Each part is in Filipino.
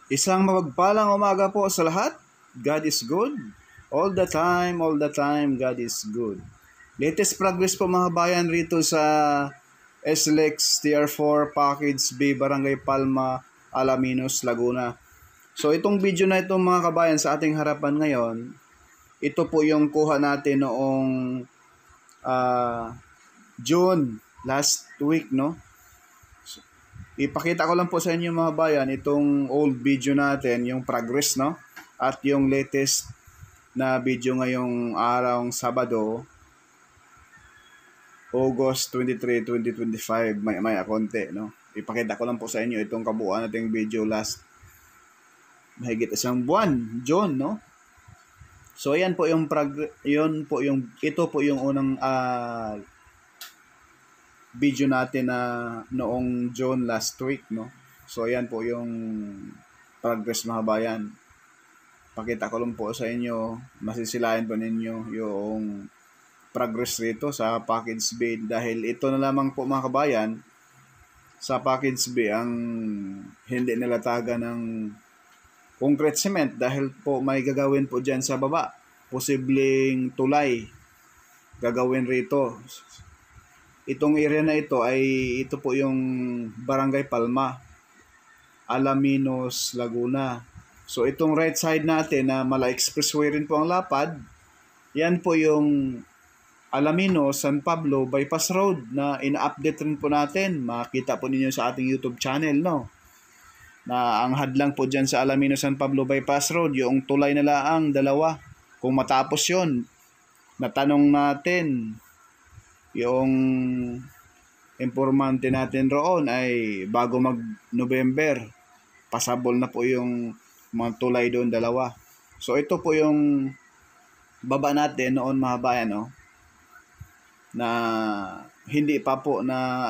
Isang mapagpalang umaga po sa lahat. God is good. All the time, God is good. Latest progress po mga bayan rito sa SLEX TR4 Package B, Barangay Palma, Alaminos, Laguna. So itong video na ito mga kabayan sa ating harapan ngayon, ito po yung kuha natin noong June, last week, no? Ipakita ko lang po sa inyo mga bayan itong old video natin, yung progress, no? At yung latest na video ngayong araw Sabado, August 23, 2025, may konti, no? Ipakita ko lang po sa inyo itong kabuuan nating video last mahigit isang buwan, June, no? So ayan po yung ito po yung unang video natin na noong June last week, no? So ayan po yung progress mga bayan. Pakita ko lang po sa inyo, masisilayan po ninyo yung progress rito sa package B dahil ito na lamang po mga kabayan sa package B ang hindi nilatagan ng concrete cement dahil po may gagawin po dyan sa baba, posibleng tulay gagawin rito. Itong area na ito ito po yung Barangay Palma, Alaminos, Laguna. So itong right side natin na Mala Expressway rin po ang lapad, yan po yung Alaminos, San Pablo Bypass Road na ina-update rin po natin. Makita po ninyo sa ating YouTube channel, no? Na ang hadlang po dyan sa Alaminos, San Pablo Bypass Road, yung tulay na laang dalawa. Kung matapos yon, natanong natin yung informante natin roon ay bago mag-November, pasabol na po yung mga tulay doon dalawa. So ito po yung baba natin noon mga bayan, no? Na hindi pa po na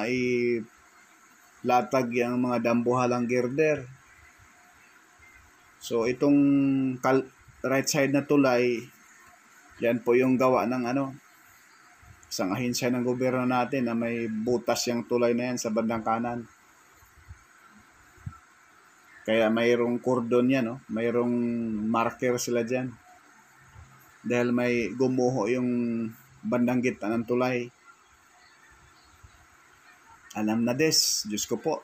latag yung mga dambuhalang girder. So itong right side na tulay, yan po yung gawa ng isang ahensya ng gobyerno natin na may butas yung tulay na yan sa bandang kanan. Kaya mayroong cordon yan, no? Mayroong marker sila dyan. Dahil may gumuho yung bandang gitna ng tulay. Alam na des, Diyos ko po.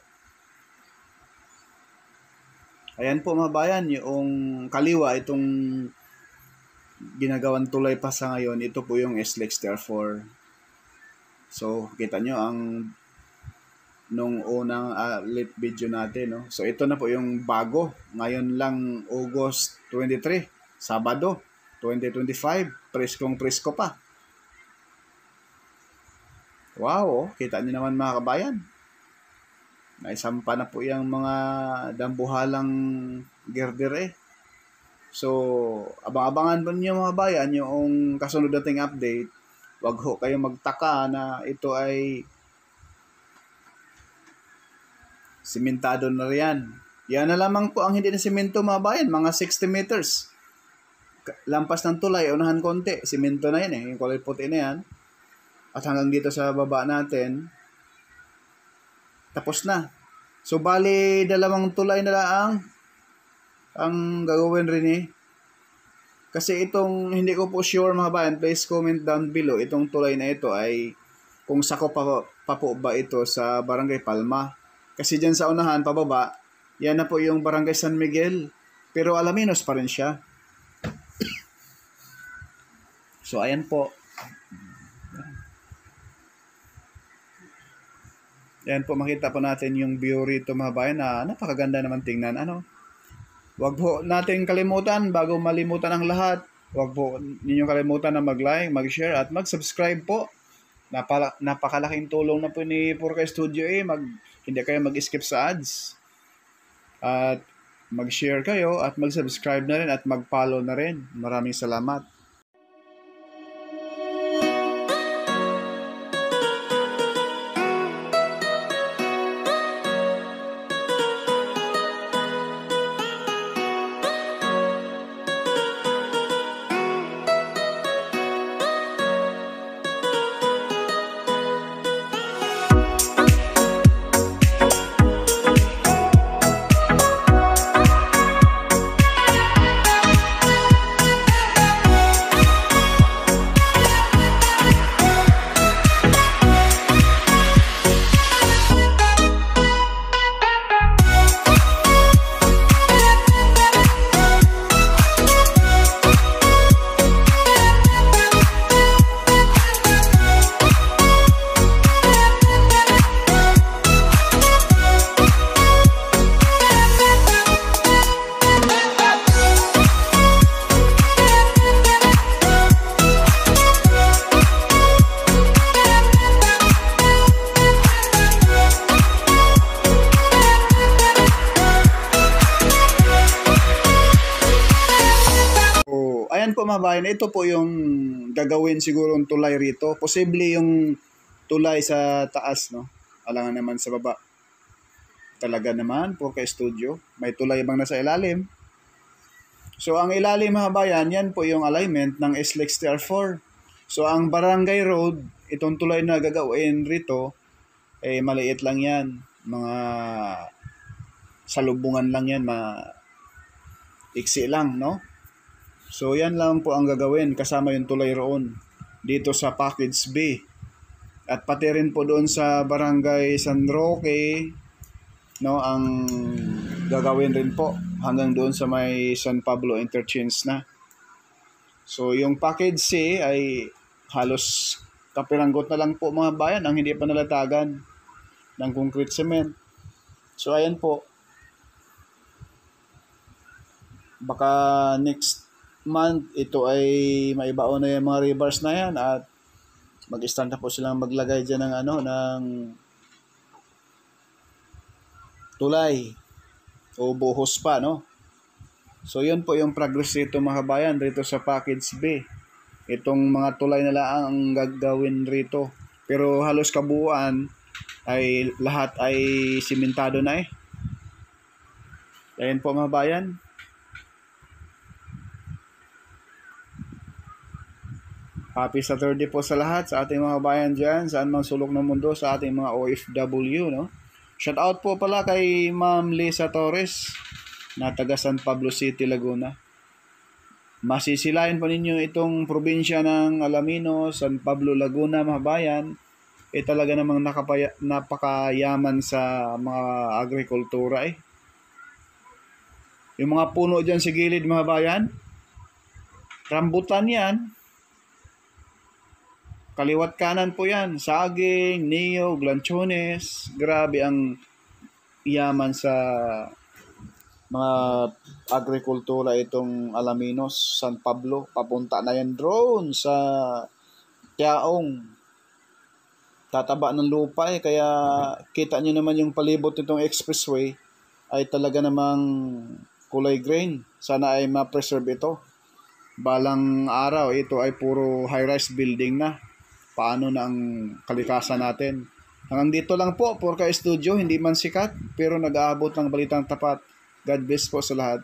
Ayan po mga bayan, yung kaliwa, itong ginagawan tulay pa sa ngayon, ito po yung SLEX TR4. So, kita nyo ang nung unang late video natin, no? So, ito na po yung bago. Ngayon lang, August 23, Sabado, 2025. Preskong-presko pa. Wow, kita nyo naman mga kabayan. Naisampa na po yung mga dambuhalang girder. So, abang-abangan po niyo mga bayan yung kasunod nating update. Wag ho kayo magtaka na ito ay simentado na riyan. Yan na lamang po ang hindi na simento mga bayan, mga 60 meters. Lampas ng tulay, unahan konti, simento na yan yung kulay puti na yan. At hanggang dito sa baba natin, tapos na. So, bali, dalawang tulay na lang ang gagawin rin Kasi itong, hindi ko po sure mga bayan, please comment down below. Itong tulay na ito ay kung sako pa po ba ito sa Barangay Palma. Kasi dyan sa unahan, pababa, yan na po yung Barangay San Miguel. Pero Alaminos pa rin siya. So, ayan po. Ayan po, makita po natin yung view rito mga bayan na napakaganda naman tingnan. Huwag po natin kalimutan, bago malimutan ang lahat, huwag po ninyong kalimutan na mag-like, mag-share, at mag-subscribe po. Napakalaking tulong na po ni Purkay Studio hindi kayo mag-skip sa ads. At mag-share kayo, at mag-subscribe na rin, at mag-follow na rin. Maraming salamat. po mga bayan, ito po yung gagawin siguro ng tulay rito. Posible yung tulay sa taas, no? Alangan naman sa baba. Talaga naman, Purka Studio. May tulay bang nasa ilalim? So, ang ilalim mga bayan, yan po yung alignment ng SLEX TR4. So, ang Barangay Road, itong tulay na gagawin rito, eh, maliit lang yan. Mga salubungan lang yan, iksi lang, no? So, yan lang po ang gagawin kasama yung tulay roon dito sa Package B. At pati rin po doon sa Barangay San Roque, no, ang gagawin rin po hanggang doon sa may San Pablo Interchange na. So, yung Package C ay halos kapiranggot na lang po mga bayan ang hindi pa nalatagan ng concrete cement. So, ayan po. Baka next month, ito ay maibaon na yung mga rebars na yan at mag-start na po silang maglagay dyan ng tulay o buhos pa, no? So, yun po yung progress dito mga bayan dito sa Package B. Itong mga tulay na lang ang gagawin rito. Pero halos kabuuan ay lahat ay simentado na eh. Ayan po mga bayan. Happy Saturday po sa lahat, sa ating mga bayan dyan, saan mang sulok ng mundo, sa ating mga OFW, no? Shout out po pala kay Ma'am Lisa Torres, na taga San Pablo City, Laguna. Masisilayan po ninyo itong probinsya ng Alaminos, San Pablo, Laguna, mga bayan. Talaga namang napakayaman sa mga agrikultura eh. Yung mga puno dyan sa gilid mga bayan, rambutan yan. Kaliwat kanan po yan, saging, niyog, lanchones. Grabe ang yaman sa mga agrikultura itong Alaminos, San Pablo. Papunta na yan drone sa Tiaong. Tataba ng lupa eh, kaya kita nyo naman yung palibot nitong expressway ay talaga namang kulay green. Sana ay ma-preserve ito. Balang araw, ito ay puro high-rise building na. Paano na ang kalikasan natin? Hanggang dito lang po, Purka Studio, hindi man sikat, pero nag-aabot ng balitang tapat. God bless po sa lahat.